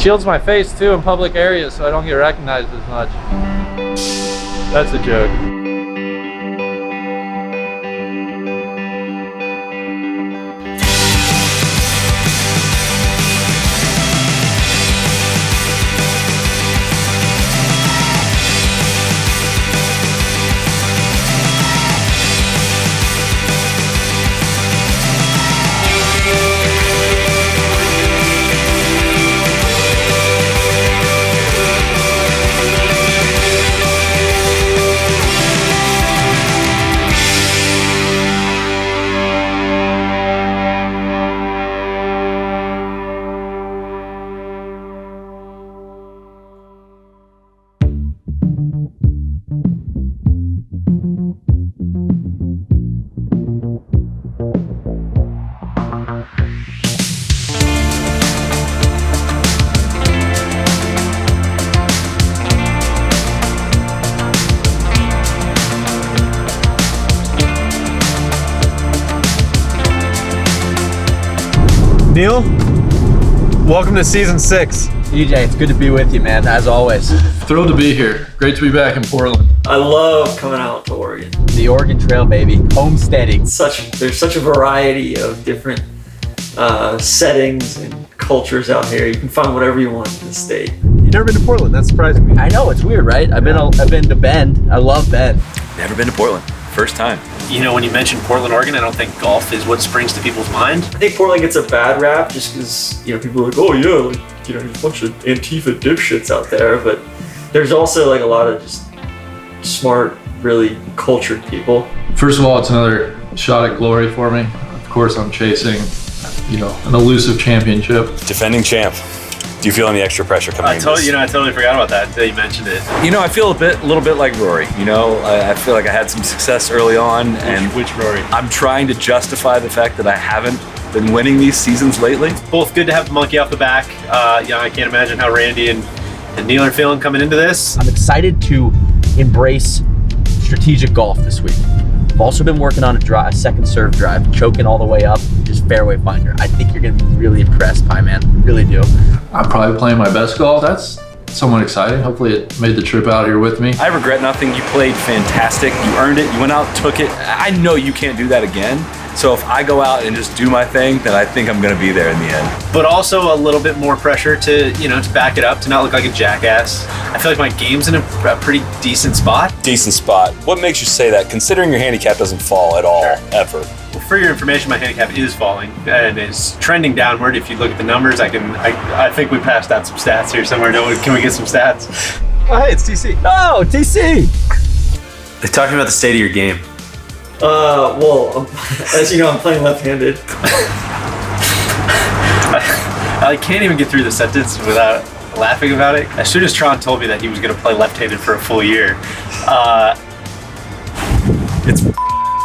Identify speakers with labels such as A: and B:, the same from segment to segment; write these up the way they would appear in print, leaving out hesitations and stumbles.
A: Shields my face too in public areas so I don't get recognized as much. That's a joke.
B: Neil, welcome to season 6.
C: EJ, it's good to be with you, man, as always.
A: Thrilled to be here. Great to be back in Portland.
D: I love coming out to Oregon.
C: The Oregon Trail, baby. Homesteading.
D: There's such a variety of different settings and cultures out here. You can find whatever you want in the state.
B: You've never been to Portland? That's surprising me.
C: I know, it's weird, right? I've been to Bend. I love Bend.
E: Never been to Portland. First time.
F: You know, when you mention Portland, Oregon, I don't think golf is what springs to people's mind.
D: I think Portland gets a bad rap just because, you know, people are like, oh yeah, like, you know, there's a bunch of Antifa dipshits out there, but there's also like a lot of just smart, really cultured people.
A: First of all, it's another shot at glory for me. Of course, I'm chasing, an elusive championship.
E: Defending champ. Do you feel any extra pressure coming in?
F: I totally forgot about that until you mentioned it.
E: I feel a little bit like Rory. I feel like I had some success early on, and
F: Which Rory?
E: I'm trying to justify the fact that I haven't been winning these seasons lately.
F: Both good to have the monkey off the back. I can't imagine how Randy and Neil are feeling coming into this.
C: I'm excited to embrace strategic golf this week. I've also been working on a second serve drive, choking all the way up, just fairway finder. I think you're gonna be really impressed, Pie Man. Really do.
A: I'm probably playing my best golf. That's somewhat exciting. Hopefully it made the trip out here with me.
E: I regret nothing. You played fantastic. You earned it. You went out, took it. I know you can't do that again. So if I go out and just do my thing, then I think I'm gonna be there in the end.
F: But also a little bit more pressure to back it up, to not look like a jackass. I feel like my game's in a pretty decent spot.
E: Decent spot. What makes you say that, considering your handicap doesn't fall at all, ever?
F: Well, for your information, my handicap is falling and is trending downward. If you look at the numbers, I think we passed out some stats here somewhere. Can we get some stats?
B: Oh, hey, it's TC.
C: Oh, TC!
F: They're talking about the state of your game.
D: As you know, I'm playing left-handed.
F: I can't even get through the sentence without laughing about it. As soon as Tron told me that he was going to play left-handed for a full year,
E: It's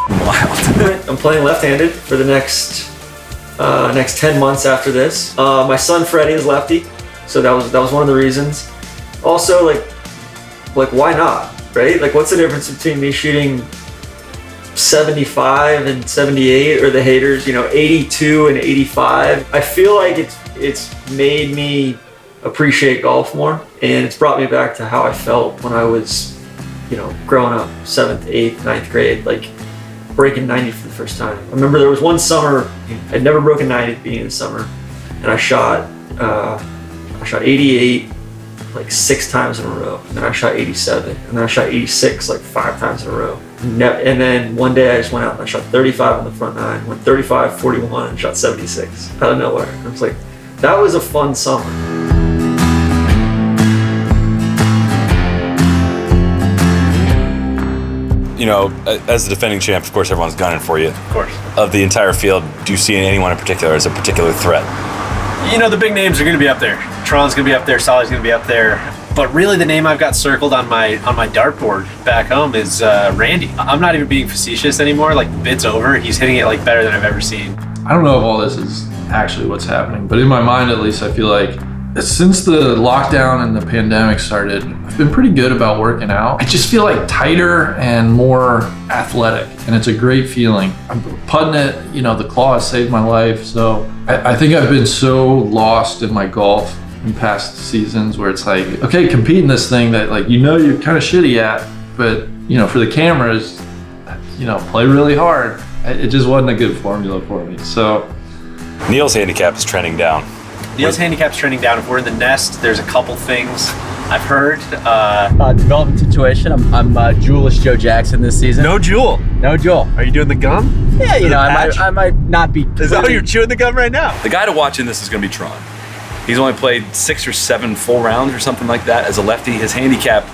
E: wild.
D: I'm playing left-handed for the next 10 months after this. My son Freddie is lefty, so that was one of the reasons. Also, like why not, right? Like, what's the difference between me shooting 75 and 78, or the haters, 82 and 85? I feel like it's made me appreciate golf more, and it's brought me back to how I felt when I was, growing up, 7th, 8th, 9th grade, like breaking 90 for the first time. I remember there was one summer, I'd never broken 90 at the beginning of the summer, and I shot 88 like 6 times in a row, and then I shot 87, and then I shot 86 like 5 times in a row. And then one day I just went out and I shot 35 on the front nine, went 35, 41, and shot 76 out of nowhere. I was like, that was a fun summer.
E: As the defending champ, of course, everyone's gunning for you.
F: Of course.
E: Of the entire field, do you see anyone in particular as a particular threat?
F: The big names are going to be up there. Tron's going to be up there. Solly's going to be up there. But really, the name I've got circled on my dartboard back home is Randy. I'm not even being facetious anymore. Like, the bid's over. He's hitting it like better than I've ever seen.
A: I don't know if all this is actually what's happening, but in my mind, at least, I feel like since the lockdown and the pandemic started, I've been pretty good about working out. I just feel like tighter and more athletic, and it's a great feeling. I'm putting it, the claw has saved my life. So I think I've been so lost in my golf in past seasons where it's like, okay, compete in this thing that like, you're kind of shitty at, but for the cameras, play really hard. It just wasn't a good formula for me. So
E: Neil's handicap is trending down.
F: Neil's handicap's trending down. If we're in the nest, there's a couple things I've heard.
C: Development situation. I'm Jewelish Joe Jackson this season.
B: No Jewel.
C: No Jewel.
B: Are you doing the gum?
C: Yeah, I might not be.
B: Is that how you're chewing the gum right now?
E: The guy to watch in this is going to be Tron. He's only played 6 or 7 full rounds or something like that as a lefty. His handicap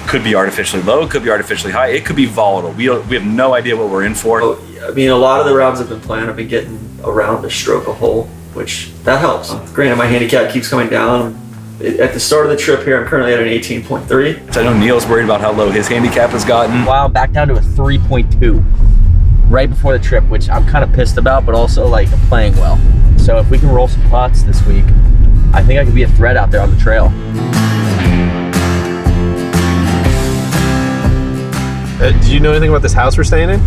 E: could be artificially low, could be artificially high. It could be volatile. We have no idea what we're in for.
D: I mean, a lot of the rounds I've been playing, I've been getting around a stroke a hole, which that helps. Granted, my handicap keeps coming down. At the start of the trip here, I'm currently at an 18.3.
E: I know Neil's worried about how low his handicap has gotten.
C: Wow, I'm back down to a 3.2 right before the trip, which I'm kind of pissed about, but also like I'm playing well. So if we can roll some putts this week, I think I could be a threat out there on the trail.
B: Do you know anything about this house we're staying in?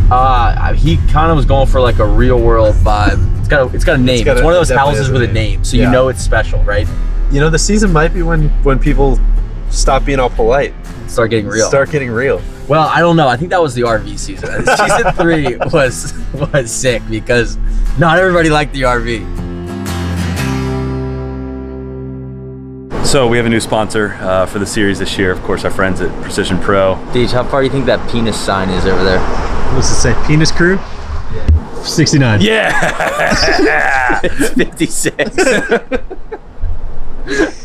C: He kind of was going for like a real world vibe. It's got a name. It's one of those houses with a name, so you know it's special, right?
B: The season might be when people stop being all polite.
C: Start getting real. Well, I don't know. I think that was the RV season. Season 3 was sick because not everybody liked the RV.
E: So we have a new sponsor for the series this year. Of course, our friends at Precision Pro.
C: Deej, how far do you think that penis sign is over there?
B: What's it say? Penis crew? Yeah. 69.
E: Yeah!
C: It's 56.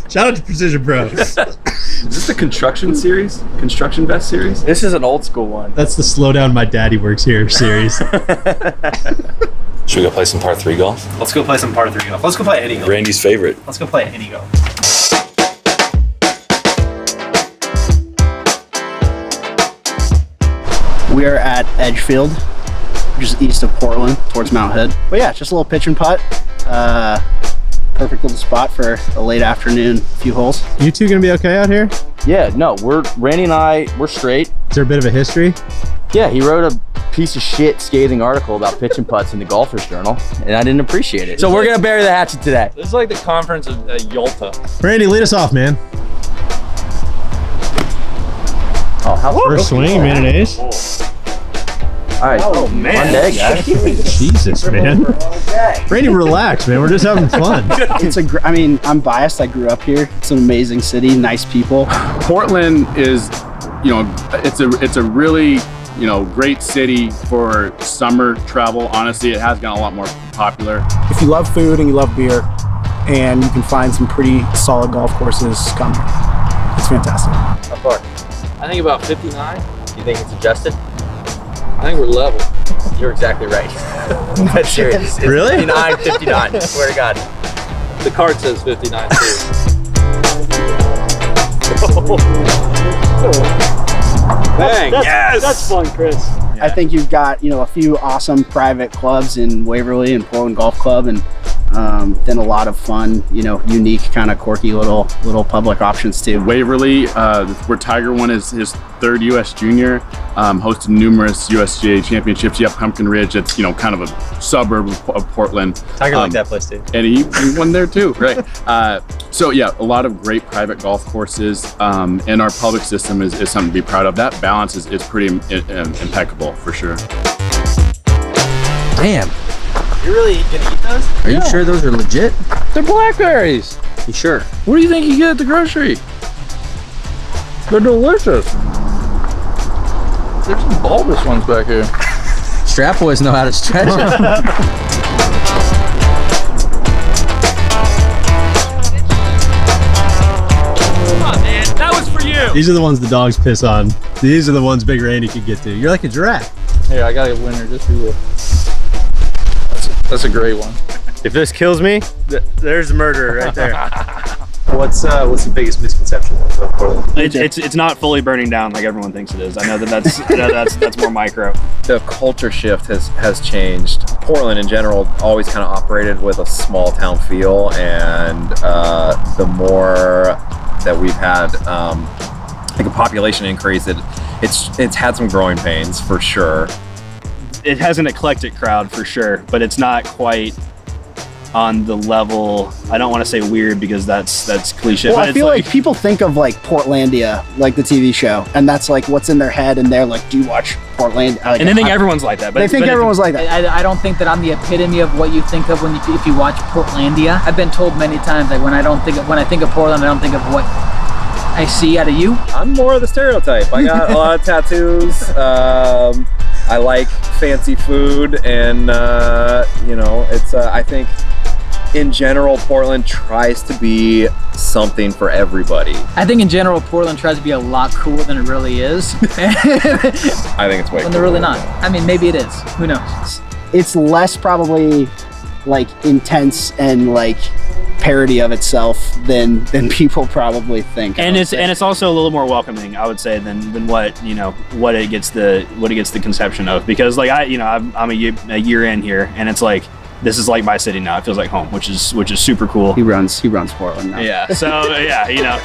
B: Shout out to Precision Pro.
E: Is this the construction series? Construction vest series?
C: This is an old school one.
B: That's the Slow Down My Daddy Works Here series.
E: Should we go play some par 3 golf?
F: Let's go play some par 3 golf. Let's go play any golf.
E: Randy's favorite.
F: Let's go play any golf.
G: We are at Edgefield, just east of Portland, towards Mount Hood. But yeah, just a little pitch and putt. Perfect little spot for a late afternoon, few holes.
B: You two gonna be okay out here?
C: Yeah, no, Randy and we're straight.
B: Is there a bit of a history?
C: Yeah, he wrote a piece of shit scathing article about pitch and putts in the Golfer's Journal, and I didn't appreciate it. So we're gonna bury the hatchet today.
A: This is like the conference of Yalta.
B: Randy, lead us off, man.
C: Oh, how
B: First swing, mayonnaise.
C: All right. Oh man. Fun day, guys.
B: Jesus, man. Randy, relax, man. We're just having fun.
G: I'm biased. I grew up here. It's an amazing city, nice people.
H: Portland is, it's a really, great city for summer travel. Honestly, it has gotten a lot more popular.
I: If you love food and you love beer, and you can find some pretty solid golf courses, come. It's fantastic.
C: How far?
A: I think about 59.
C: You think it's adjusted?
A: I think we're level.
C: You're exactly right. I'm serious. It's
B: Really?
C: 59, 59. Swear to God.
A: The card says 59 too.
F: Bang! Yes!
I: That's fun, Chris.
G: I think you've got a few awesome private clubs in Waverly and Portland Golf Club, and then a lot of fun, unique kind of quirky little public options too.
H: Waverly, where Tiger won his 3rd U.S. Junior, hosted numerous USGA championships. You have Pumpkin Ridge, it's kind of a suburb of Portland.
B: Tiger liked that place too.
H: And he won there too, right? So yeah, a lot of great private golf courses, and our public system is something to be proud of. That balance is pretty impeccable for sure.
C: Damn.
F: You're really gonna eat those?
C: Are you sure those are legit?
A: They're blackberries.
C: You sure?
A: What do you think you get at the grocery? They're delicious. There's some bulbous ones back here.
C: Strap boys know how to stretch it.
A: Come on, man. That was for you.
B: These are the ones the dogs piss on. These are the ones Big Randy could get to. You're like a giraffe.
A: Here, I got a winner just for you. That's a great one.
B: If this kills me, there's the murderer right there. What's the biggest misconception of Portland?
J: It's not fully burning down like everyone thinks it is. I know that's more micro.
K: The culture shift has changed. Portland in general always kind of operated with a small town feel, and the more that we've had like a population increase, it's had some growing pains for sure.
J: It has an eclectic crowd for sure, but it's not quite on the level. I don't want to say weird because that's cliche.
G: Well,
J: but
G: I feel like people think of like Portlandia, like the TV show, and that's like what's in their head, and they're like, "Do you watch Portlandia?" Like,
J: and they think everyone's like that. But
G: they think everyone's like that.
L: I don't think that I'm the epitome of what you think of if you watch Portlandia. I've been told many times, like when I think of Portland, I don't think of what I see out of you.
K: I'm more of the stereotype. I got a lot of tattoos. I like fancy food, and it's. I think, in general, Portland tries to be something for everybody.
L: I think in general, Portland tries to be a lot cooler than it really is.
K: I think it's way.
L: When they're really not. I mean, maybe it is. Who knows?
G: It's less probably like intense and like parody of itself than people probably think.
J: And it's also a little more welcoming, I would say, than what what it gets the conception of. Because like I'm a year in here, and it's like this is like my city now. It feels like home, which is super cool.
G: He runs Portland now.
J: Yeah. So yeah,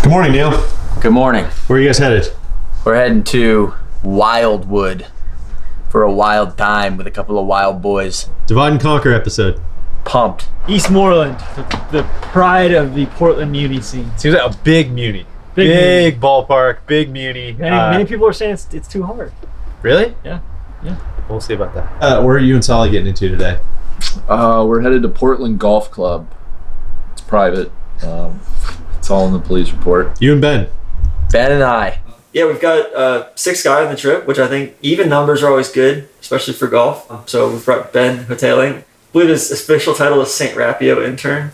B: Good morning, Neil.
C: Good morning.
B: Where are you guys headed?
C: We're heading to Wildwood for a wild time with a couple of wild boys.
B: Divide and Conquer episode.
C: Pumped.
D: Eastmoreland, the pride of the Portland muni scene.
B: Seems like a big muni. Big ballpark, big muni.
D: Many people are saying it's too hard.
B: Really?
D: Yeah.
B: We'll see about that. Where are you and Solly getting into today?
A: We're headed to Portland Golf Club. It's private. It's all in the police report.
B: You and Ben.
C: Ben and I.
D: Yeah, we've got 6 guys on the trip, which I think even numbers are always good, especially for golf. So we've brought Ben Hoteling. I believe his official title is St. Rapio intern.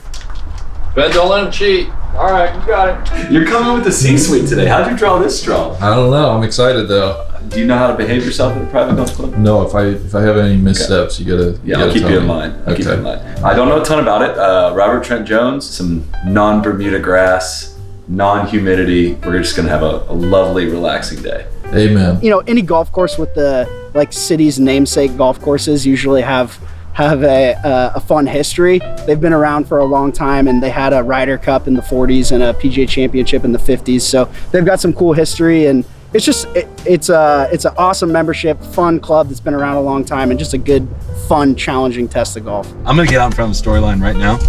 A: Ben, don't let him cheat.
E: All right, you got it. You're coming with the C-suite today. How'd you draw this straw?
A: I don't know. I'm excited though.
E: Do you know how to behave yourself at a private golf club?
A: No, if I have any missteps, you gotta.
E: I'll keep you in mind. I'll keep you in mind. I don't know a ton about it. Robert Trent Jones, some non-Bermuda grass, non-humidity. We're just gonna have a lovely, relaxing day.
A: Amen.
G: Any golf course with the like city's namesake golf courses usually have a fun history. They've been around for a long time, and they had a Ryder Cup in the 40s and a PGA Championship in the 50s. So they've got some cool history, and it's just it's an awesome membership, fun club that's been around a long time, and just a good, fun, challenging test of golf.
E: I'm gonna get out in front of the storyline right now.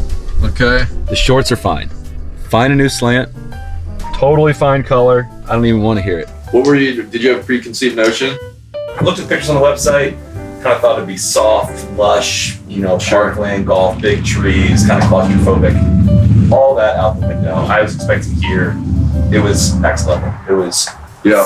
A: Okay.
E: The shorts are fine. Find a new slant. Totally fine color. I don't even want to hear it.
A: Did you have a preconceived notion?
E: I looked at pictures on the website. Kind of thought it'd be soft, lush, parkland golf, big trees, kind of claustrophobic. All that out the window. I was expecting here. It was next level. It was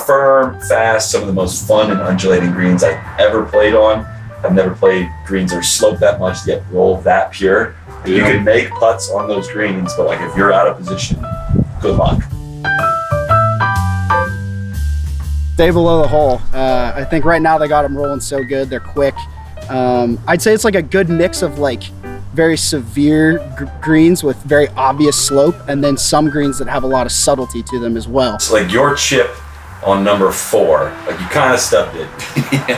E: firm, fast, some of the most fun and undulating greens I've ever played on. I've never played greens that are sloped that much, yet roll that pure. You can make putts on those greens, but if you're out of position, good luck.
G: Stay below the hole. I think right now they got them rolling so good. They're quick. I'd say it's like a good mix of very severe greens with very obvious slope, and then some greens that have a lot of subtlety to them as well.
E: It's like your chip on number 4, you kind of stubbed it.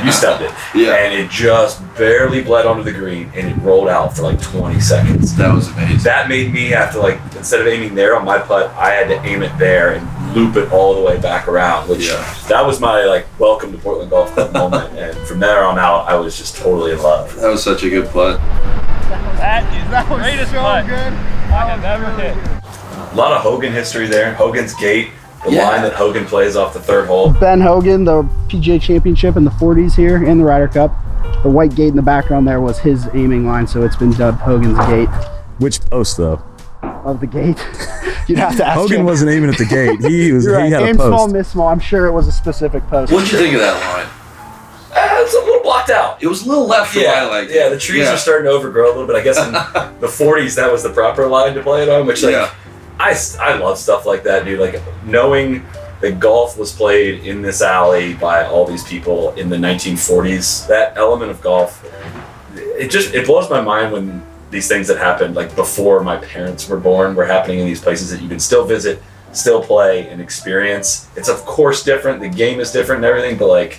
E: You stubbed it.
A: Yeah.
E: And it just barely bled onto the green, and it rolled out for 20 seconds.
A: That was amazing.
E: That made me have to instead of aiming there on my putt, I had to aim it there and loop it all the way back around, which that was my welcome to Portland Golf Club moment. And from there on out, I was just totally in love.
A: That was such a good putt.
J: That was greatest so putt good I have ever hit.
E: A lot of Hogan history there. Hogan's Gate, the line that Hogan plays off the 3rd hole.
G: Ben Hogan, the PGA Championship in the 40s here, and the Ryder Cup. The white gate in the background there was his aiming line, so it's been dubbed Hogan's Gate.
M: Which post though?
G: Of the gate. You'd have to ask
M: Hogan
G: him.
M: Wasn't aiming at the gate. He was.
G: Right.
M: He had
G: Aim
M: a post.
G: small, miss small. I'm sure it was a specific post.
A: What'd you think of that line?
E: It's a little blocked out.
A: It was a little left for what I liked.
E: Yeah, the trees are starting to overgrow a little bit. I guess in the 40s that was the proper line to play it on, which I love stuff like that, dude. Knowing that golf was played in this alley by all these people in the 1940s, that element of golf, it blows my mind when these things that happened before my parents were born were happening in these places that you can still visit, still play and experience. It's of course different, the game is different and everything, but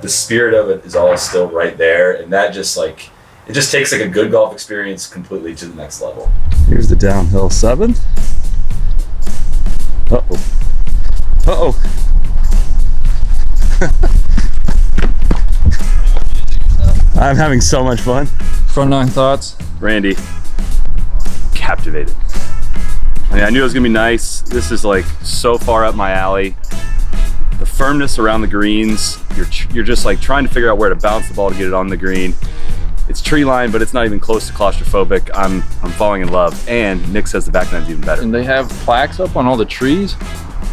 E: the spirit of it is all still right there, and that just it just takes a good golf experience completely to the next level.
M: Here's the downhill 7th.
E: Uh-oh. I'm having so much fun.
A: Front nine thoughts?
E: Randy, captivated. I mean, I knew it was gonna be nice. This is like so far up my alley. The firmness around the greens, you're just like trying to figure out where to bounce the ball to get it on the green. It's tree line, but it's not even close to claustrophobic. I'm falling in love. And Nick says the back nine's even better.
A: And they have plaques up on all the trees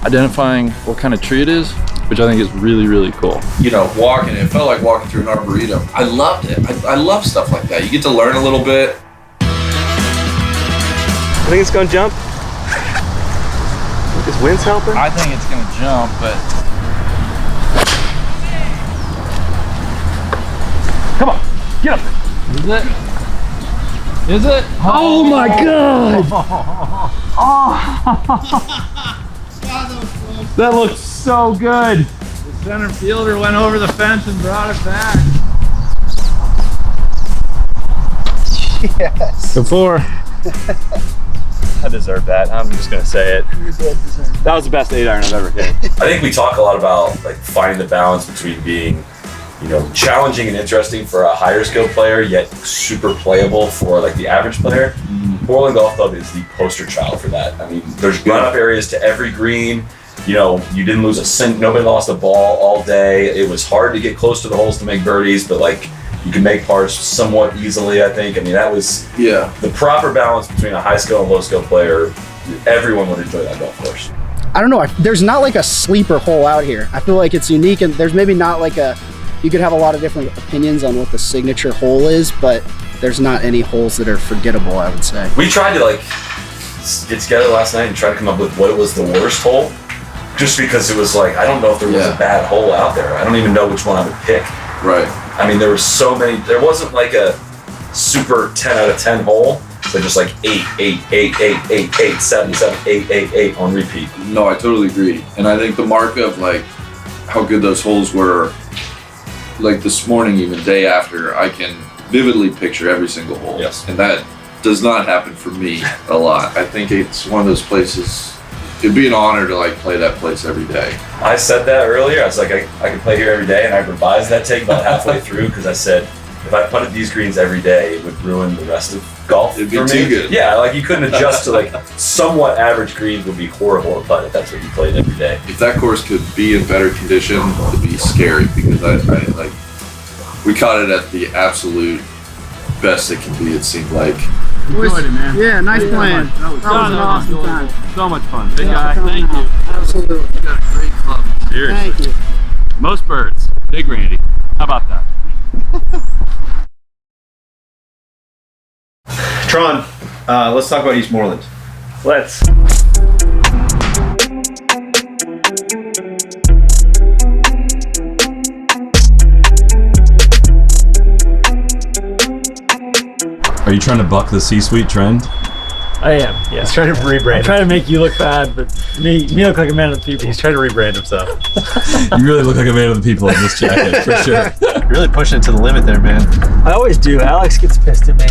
A: identifying what kind of tree it is, which I think is really, really cool. You know, walking, it felt like walking through an arboretum. I loved it. I love stuff like that. You get to learn a little bit.
B: I think it's gonna jump. This wind's helping.
A: I think it's gonna jump, but
E: come on, get up there.
A: Is it? Is it?
L: Oh my God!
A: That looks so good. The center fielder went over the fence and brought it back.
G: Yes.
A: Before.
E: I deserve that. I'm just gonna say it.
G: You did deserve it.
E: That was the best 8-iron I've ever hit. I think we talk a lot about like finding the balance between being, you know, challenging and interesting for a higher skilled player, yet super playable for like the average player. Portland Golf Club is the poster child for that. I mean, there's run-up areas to every green. You know, you didn't lose a cent. Nobody lost a ball all day. It was hard to get close to the holes to make birdies, but like you can make pars somewhat easily, I think. I mean, that was the proper balance between a high skill and low skill player. Everyone would enjoy that golf course.
G: I don't know. There's not like a sleeper hole out here. I feel like it's unique, and there's maybe not like a. You could have a lot of different opinions on what the signature hole is, but there's not any holes that are forgettable, I would say.
E: We tried to like get together last night and try to come up with what was the worst hole, just because it was like, I don't know if there was a bad hole out there. I don't even know which one I would pick.
A: Right.
E: I mean, there were so many. There wasn't like a super 10 out of 10 hole. So just like 8, 8, 8, 8, 8, 8, 7, 7, 8, 8, 8 on repeat.
A: No, I totally agree. And I think the mark of like how good those holes were, like this morning, even day after, I can vividly picture every single hole.
E: Yes.
A: And that does not happen for me a lot. I think it's one of those places, it'd be an honor to like play that place every day.
E: I said that earlier. I was like, I could play here every day, and I revised that take about halfway through because I said, if I putted these greens every day, it would ruin the rest of golf.
A: It'd be
E: for me.
A: too good.
E: Yeah, like you couldn't adjust to like somewhat average greens would be horrible to putt if that's what you played every day.
A: If that course could be in better condition, it'd be scary because I like, we caught it at the absolute best it can be, it seemed like.
I: Enjoyed it, man.
G: Yeah, nice plan.
I: That was an awesome time.
J: So much fun.
I: Big guy, thank you.
G: Absolutely.
A: You got a great club.
J: Seriously.
G: Thank you.
J: Most birds. Big Randy. How about that?
B: Tron, let's talk about Eastmoreland.
F: Let's.
M: Are you trying to buck the C-suite trend?
F: I am, yeah. He's trying to rebrand. I'm trying to make you look bad, but me look like a man of the people. He's trying to rebrand himself.
M: You really look like a man of the people in this jacket, for sure.
B: Really pushing it to the limit there, man.
F: I always do. Alex gets pissed at me.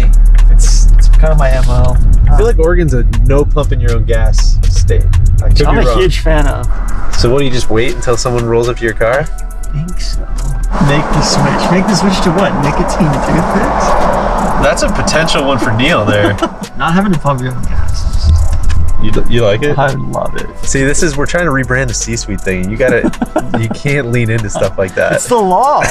F: It's kind of my MO.
B: I feel like Oregon's a no pumping your own gas state.
F: I'm a huge fan of.
B: So what, do you just wait until someone rolls up to your car?
F: I think so. Make the switch. Make the switch to what? Nicotine toothpicks?
B: That's a potential one for Neil there.
F: Not having to pump your own gas.
B: You like it?
F: I love it.
B: See, we're trying to rebrand the C-suite thing. You can't lean into stuff like that.
F: It's the law.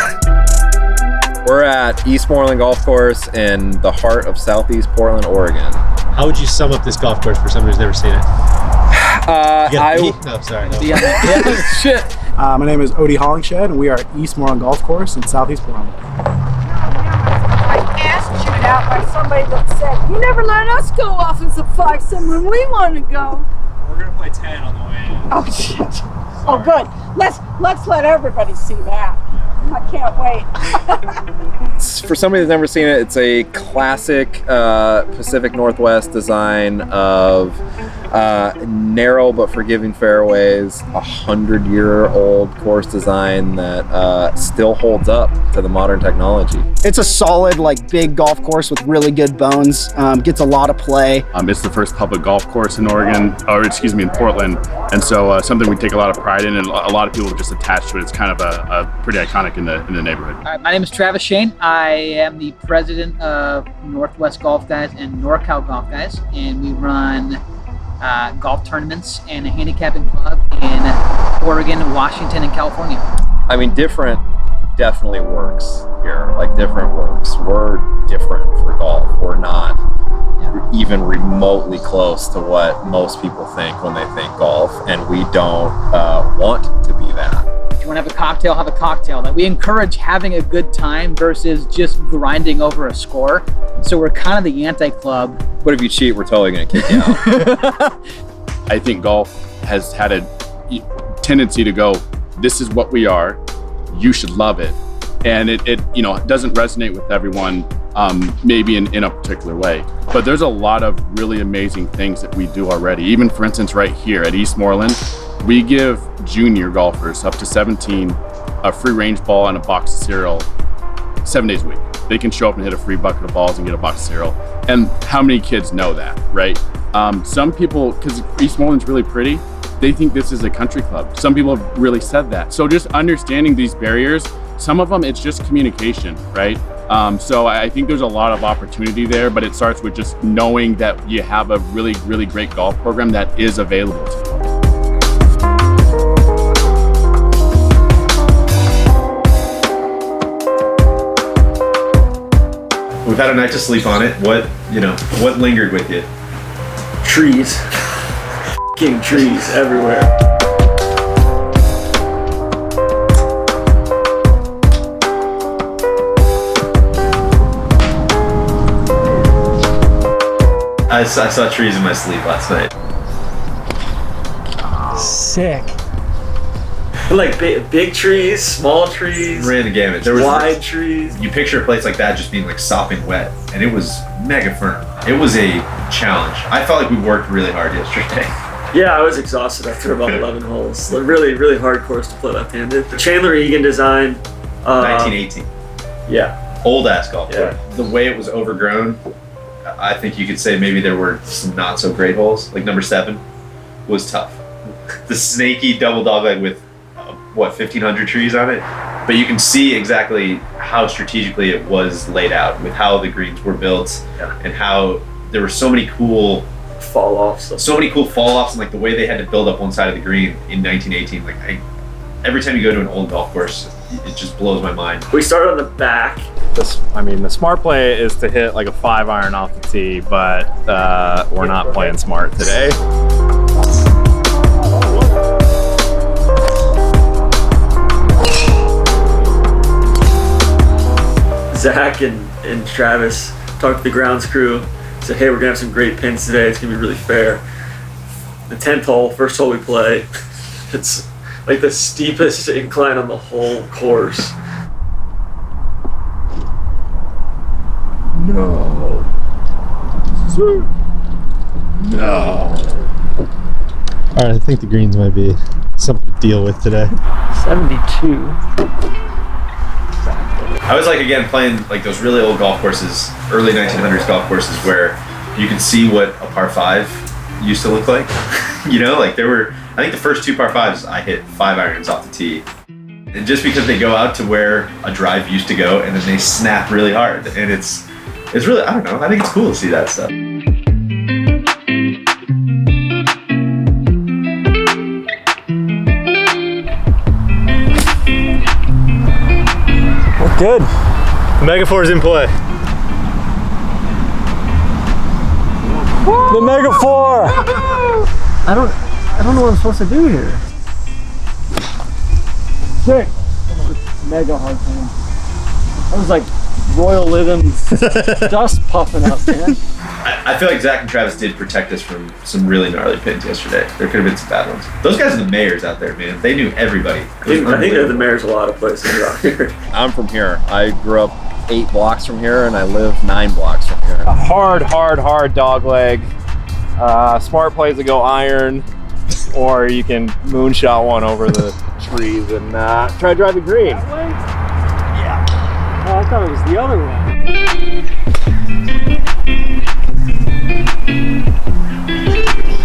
K: We're at Eastmoreland Golf Course in the heart of Southeast Portland, Oregon.
B: How would you sum up this golf course for someone who's never seen it? No, sorry. No.
L: Shit.
I: My name is Odie Hollingshed, and we are at Eastmoreland Golf Course in Southeast Portland.
N: I asked you out by somebody that said, you never let us go off as a 5-7 when we want to go.
J: We're going to play 10 on the way in.
N: Oh, shit. Oh, good. Let's let everybody see that. I can't wait.
K: For somebody that's never seen it, it's a classic Pacific Northwest design of Narrow but forgiving fairways, 100-year-old course design that still holds up to the modern technology.
G: It's a solid, like, big golf course with really good bones. Gets a lot of play.
H: It's the first public golf course in Oregon, in Portland, and so something we take a lot of pride in, and a lot of people just attach to it. It's kind of a pretty iconic in the neighborhood.
L: All right, my name is Travis Shane. I am the president of Northwest Golf Guys and NorCal Golf Guys, and we run golf tournaments and a handicapping club in Oregon, Washington, and California.
K: I mean, different definitely works here. Like, different works. We're different for golf. We're not even remotely close to what most people think when they think golf, and we don't want to be that.
L: If you want to have a cocktail, have a cocktail. Like, we encourage having a good time versus just grinding over a score. So we're kind of the anti-club.
K: But if you cheat, we're totally going to kick you out.
H: I think golf has had a tendency to go, this is what we are, you should love it. And it doesn't resonate with everyone, maybe in a particular way. But there's a lot of really amazing things that we do already. Even, for instance, right here at Eastmoreland, we give junior golfers up to 17 a free range ball and a box of cereal 7 days a week. They can show up and hit a free bucket of balls and get a box of cereal. And how many kids know that, right? Some people, because Eastmoreland's really pretty, they think this is a country club. Some people have really said that. So just understanding these barriers, some of them it's just communication, right? So I think there's a lot of opportunity there, but it starts with just knowing that you have a really, really great golf program that is available to you.
B: We've had a night to sleep on it. What lingered with you?
D: Trees. F***ing trees everywhere.
B: I saw trees in my sleep last night.
L: Sick.
D: Like big trees, small trees,
B: Ran the gamut. There was
D: wide trees.
B: You picture a place like that just being like sopping wet, and it was mega firm. It was a challenge. I felt like we worked really hard yesterday.
D: Yeah, I was exhausted after about 11 holes. Like, really, really hard course to play left-handed. The Chandler Egan design.
B: 1918.
D: Yeah.
B: Old ass golf course.
D: Yeah.
B: The way it was overgrown, I think you could say maybe there were some not so great holes. Like number 7 was tough. The snaky double dogleg with 1,500 trees on it. But you can see exactly how strategically it was laid out with how the greens were built and how there were so many cool
D: fall offs.
B: And like the way they had to build up one side of the green in 1918. Like every time you go to an old golf course, it just blows my mind.
D: We started on the back.
O: The smart play is to hit like a 5-iron off the tee, but we're not playing smart today.
D: Zach and Travis talked to the grounds crew, said, hey, we're gonna have some great pins today, it's gonna be really fair. The 10th hole, first hole we play, it's like the steepest incline on the whole course.
O: No.
P: All right, I think the greens might be something to deal with today.
L: 72.
B: I was like, again, playing like those really old golf courses, early 1900s golf courses where you can see what a par 5 used to look like. Like there were, I think the first 2 par 5s I hit 5-irons off the tee. And just because they go out to where a drive used to go and then they snap really hard. And it's really, I don't know, I think it's cool to see that stuff.
F: Good. Mega 4's in play.
L: The Mega 4! I don't know what I'm supposed to do here. Sick. Mega hard time. That was like Royal Rhythms dust puffing up, man.
B: I feel like Zach and Travis did protect us from some really gnarly pins yesterday. There could have been some bad ones. Those guys are the mayors out there, man. They knew everybody.
D: I think they're the mayors of a lot of places out here.
K: I'm from here. I grew up 8 blocks from here, and I live 9 blocks from here.
O: A hard dog leg Smart plays to go iron, or you can moonshot one over the trees and try to drive the green.
F: Yeah. Oh, I thought it was the other way.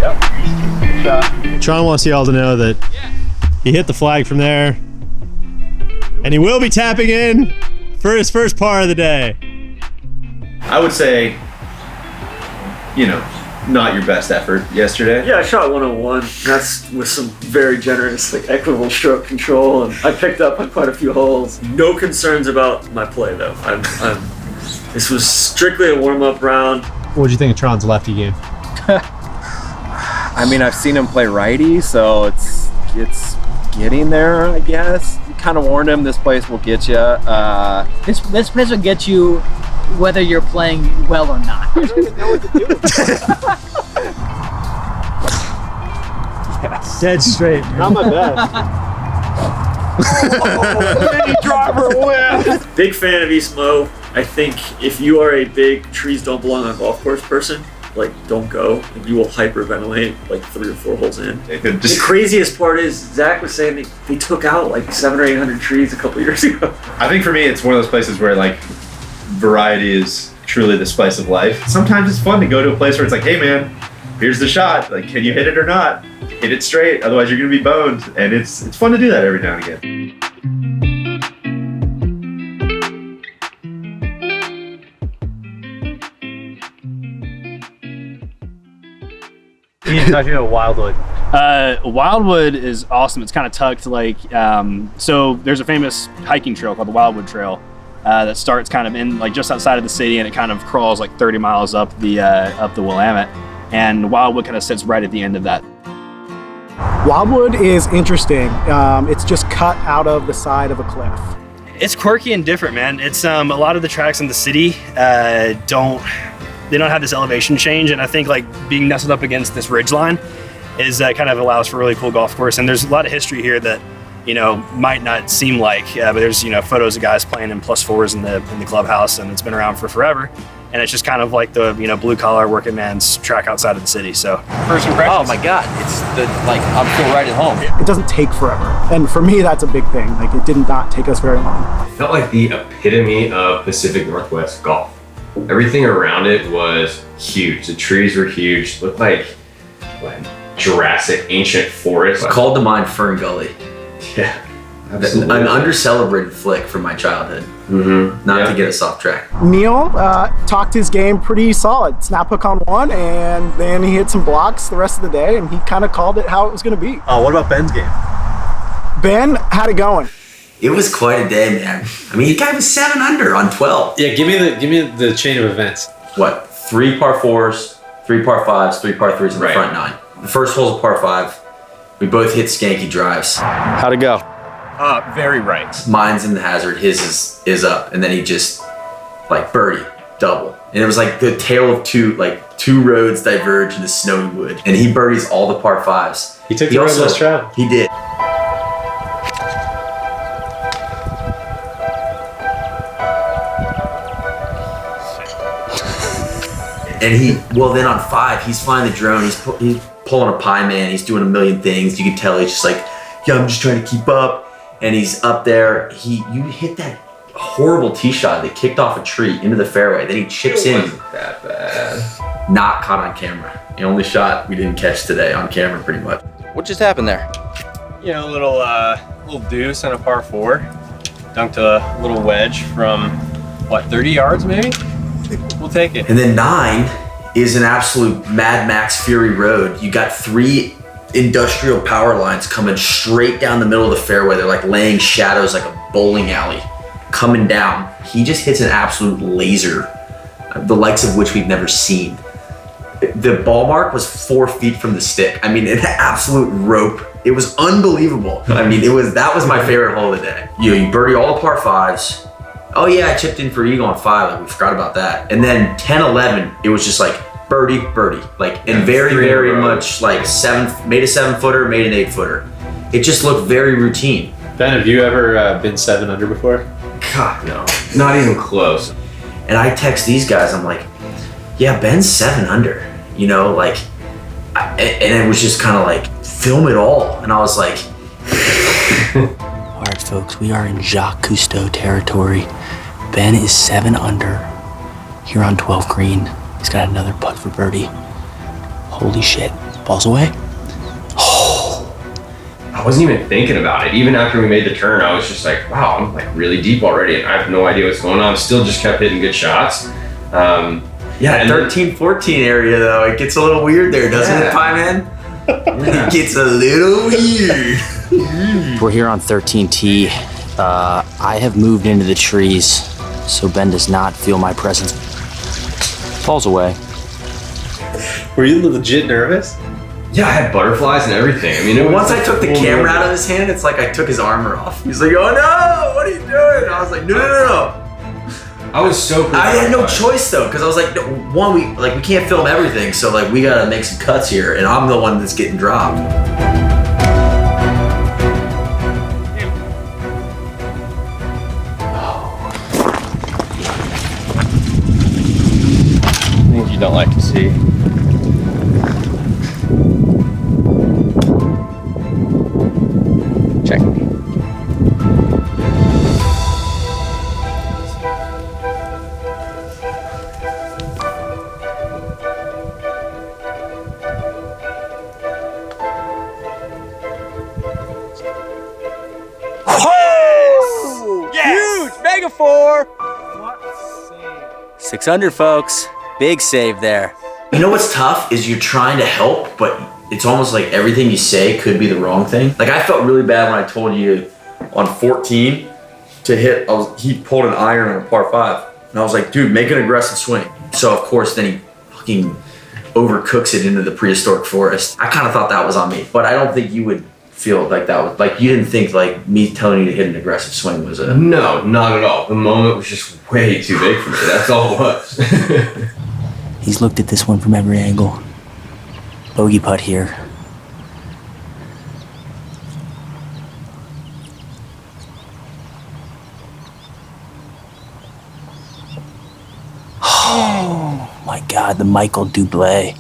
O: Yep. Good shot.
P: Tron wants you all to know that he hit the flag from there, and he will be tapping in for his first par of the day.
B: I would say, not your best effort yesterday.
D: Yeah, I shot 101. That's with some very generous, equitable stroke control, and I picked up on quite a few holes. No concerns about my play though. This was strictly a warm-up round.
P: What did you think of Tron's lefty game?
K: I mean, I've seen him play righty, so it's getting there, I guess. You kind of warned him this place will get you.
L: This place will get you whether you're playing well or not.
F: I don't even know what to do.
P: Yes. Dead straight.
F: Not my best.
O: Mini driver win.
D: Big fan of East Mo. I think if you are a big trees don't belong on a golf course person, don't go. You will hyperventilate 3 or 4 holes in. The craziest part is Zach was saying they took out 700 or 800 trees a couple years ago.
B: I think for me, it's one of those places where variety is truly the spice of life. Sometimes it's fun to go to a place where it's hey man, here's the shot. Can you hit it or not? Hit it straight, otherwise you're gonna be boned. And it's fun to do that every now and again.
F: Talking about Wildwood.
J: Wildwood is awesome. It's kind of tucked so there's a famous hiking trail called the Wildwood Trail that starts kind of in just outside of the city, and it kind of crawls 30 miles up the Willamette, and Wildwood kind of sits right at the end of that.
I: Wildwood is interesting. It's just cut out of the side of a cliff.
Q: It's quirky and different, man. It's a lot of the tracks in the city don't have this elevation change, and I think being nestled up against this ridge line is kind of allows for a really cool golf course. And there's a lot of history here that might not seem but there's photos of guys playing in +4s in the clubhouse, and it's been around for forever. And it's just kind of the blue collar working man's track outside of the city. So
C: first impressions. Oh my God, it's I feel right at home.
I: It doesn't take forever, and for me that's a big thing. It did not take us very long.
R: It felt like the epitome of Pacific Northwest golf. Everything around it was huge. The trees were huge. Looked like Jurassic ancient forest.
C: Called to mind Fern Gully.
R: Yeah, absolutely.
C: An under-celebrated flick from my childhood. Not to get us off track.
I: Neil talked his game pretty solid. Snap hook on one, and then he hit some blocks the rest of the day, and he kind of called it how it was going to be.
F: Oh, what about Ben's game?
I: Ben had it going.
C: It was quite a day, man. I mean, the guy was 7 under on 12.
F: Yeah, give me the chain of events.
C: What? 3 par 4s, 3 par 5s, 3 par 3s in the front 9. The first hole's a par 5. We both hit skanky drives.
O: How'd it go?
F: Very right.
C: Mine's in the hazard. His is up, and then he just birdie, double, and it was the tale of two roads diverge in the snowy wood, and he birdies all the par 5s.
F: He took the road less traveled.
C: He did. And then on 5, he's flying the drone. He's pulling a pie man. He's doing a million things. You can tell he's just yeah, I'm just trying to keep up. And he's up there. You hit that horrible tee shot that kicked off a tree into the fairway. Then he chips in.
R: Wasn't that bad.
C: Not caught on camera. The only shot we didn't catch today on camera, pretty much.
K: What just happened there?
O: A little deuce on a par 4. Dunked a little wedge from 30 yards maybe? We'll take it.
C: And then 9 is an absolute Mad Max Fury Road. You got 3 industrial power lines coming straight down the middle of the fairway. They're laying shadows like a bowling alley coming down. He just hits an absolute laser, the likes of which we've never seen. The ball mark was 4 feet from the stick. I mean, an absolute rope. It was unbelievable. I mean, that was my favorite hole of the day. You birdie all the par 5s. Oh yeah, I chipped in for eagle on 5. We forgot about that. And then 10, 11, it was just birdie, and very much 7, made a 7-footer, made an 8-footer. It just looked very routine.
F: Ben, have you ever been 7 under before?
C: God, no.
R: Not even close.
C: And I text these guys, I'm yeah, Ben's 7 under. and it was just kind of like, film it all. And I was like,
S: all right, folks, we are in Jacques Cousteau territory. Ben is 7 under here on 12 green. He's got another putt for birdie. Holy shit. Ball's away.
R: I wasn't even thinking about it. Even after we made the turn, I was just like, wow, I'm like really deep already, and I have no idea what's going on. Still just kept hitting good shots.
C: Yeah, 13-14 area though, it gets a little weird there, doesn't it, Pie Man? It gets a little weird.
S: We're here on 13T. I have moved into the trees, so Ben does not feel my presence. Falls away.
B: Were you legit nervous?
R: Yeah, I had butterflies and everything. I mean,
C: Once I took the camera out of his hand, it's like I took his armor off. He's like, oh no, what are you doing? And I was like, no.
R: I was so
C: I had no choice though, because I was like, one, we can't film everything, so like we gotta make some cuts here, and I'm the one that's getting dropped.
E: Things you don't like to see. Check.
S: Huge! Mega 4! 6 under, folks. Big save there.
C: You know what's tough is you're trying to help, but it's almost like everything you say could be the wrong thing. Like I felt really bad when I told you on 14 to hit, he pulled an iron on a par 5. And I was like, dude, make an aggressive swing. So of course, then he fucking overcooks it into the prehistoric forest. I kind of thought that was on me, but I don't think you would feel like that was, like you didn't think like me telling you to hit an aggressive swing was a...
R: No, not at all. The moment was just way too big for me. That's all it was.
S: He's looked at this one from every angle. Bogey putt here. Oh my God, the Michael Dublé.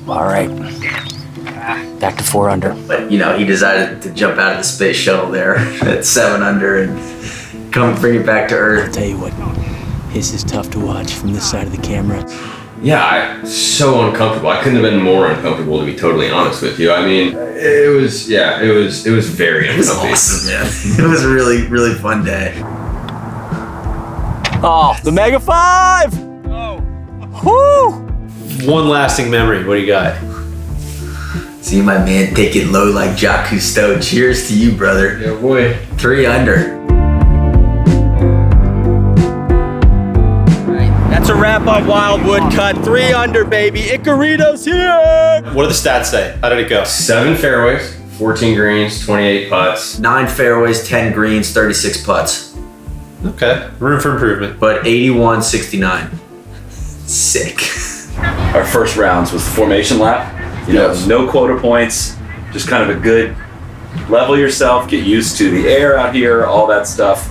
S: All right, back to 4 under.
C: But you know, he decided to jump out of the space shuttle there at 7 under and come bring it back to earth.
S: I'll tell you what, his is tough to watch from this side of the camera.
R: Yeah, so uncomfortable. I couldn't have been more uncomfortable, to be totally honest with you. I mean, it was very uncomfortable.
C: It was awesome, man. It was a really, really fun day.
S: Oh, the Mega 5! Woo!
B: One lasting memory. What do you got?
C: See my man take it low like Jacques Cousteau. Cheers to you, brother.
R: Yeah, boy.
C: 3 under.
S: That's a wrap on Wildwood cut. 3 under, baby. Icarito's here!
B: What do the stats say? How did it go?
R: 7 fairways, 14 greens, 28 putts.
C: 9 fairways, 10 greens, 36 putts.
B: Okay. Room for improvement.
C: But 81-69. Sick.
E: Our first rounds was the formation lap. You know, no quota points, just kind of a good level yourself, get used to the air out here, all that stuff.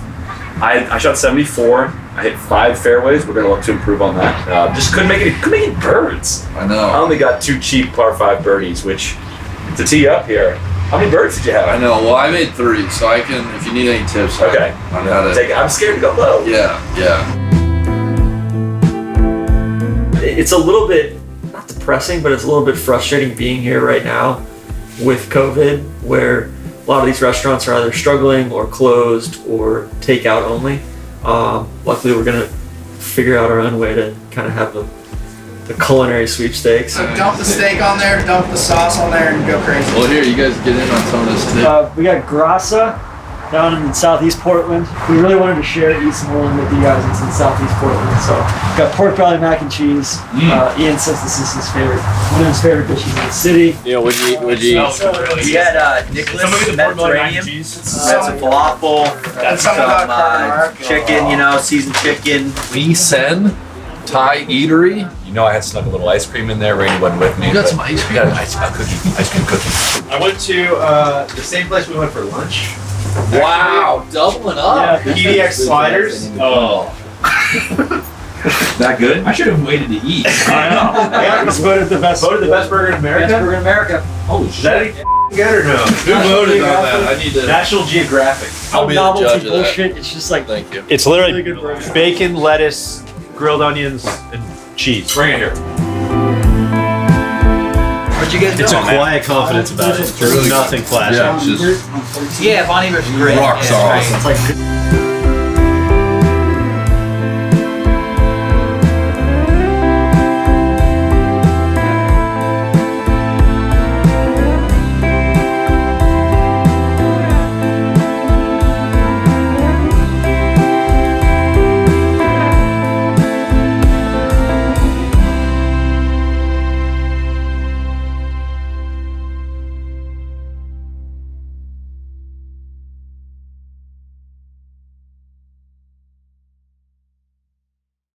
E: I shot 74. I hit 5 fairways. We're gonna look to improve on that. Just couldn't make any birds.
A: I know.
E: I only got 2 cheap par 5 birdies, which to tee up here. How many birds did you have?
A: I know. Well, I made 3, so I can. If you need any tips,
E: okay.
A: on how to
E: take it. I'm scared to go low.
A: Yeah.
D: It's a little bit, not depressing, but it's a little bit frustrating being here right now with COVID, where a lot of these restaurants are either struggling or closed or takeout only. Luckily, we're gonna figure out our own way to kind of have the culinary sweepstakes.
G: So dump the steak on there, dump the sauce on there, and go crazy.
A: Well, here, you guys get in on some of this too.
D: We got Grassa down in southeast Portland. We really wanted to share Eastmoreland with you guys. It's in southeast Portland. So got pork belly mac and cheese. Ian says this is his favorite, one of his favorite dishes in the city.
K: Yeah, would you eat?
C: We had Nicholas Mediterranean, had some falafel, some chicken, you know, seasoned chicken.
A: Lee Sen Thai Eatery.
E: You know, I had snuck a little ice cream in there. Randy wasn't with me.
A: You got some ice cream?
E: I got an ice cream cookie.
B: I went to the same place we went for lunch.
A: Wow, doubling up.
B: Yeah, PDX sliders. Oh.
E: That good?
O: I should have waited to eat.
E: I know.
F: Yeah, it's voted the best burger in America.
L: Best burger in America.
E: Holy
F: Is that
E: shit.
F: good or no?
A: Who voted on that? I need to.
F: National Geographic.
A: I'll be the
D: Novelty
A: judge of that.
D: bullshit. It's just like
A: Thank you.
F: It's literally bacon, lettuce, grilled onions, and cheese.
E: Bring it here.
L: What you guys doing?
F: It's a quiet confidence about it. There's nothing flashy.
A: Yeah, it's just
L: Yeah, Bonnie was great.
A: Rock
L: Yeah,
A: solid.
L: right.
F: It's like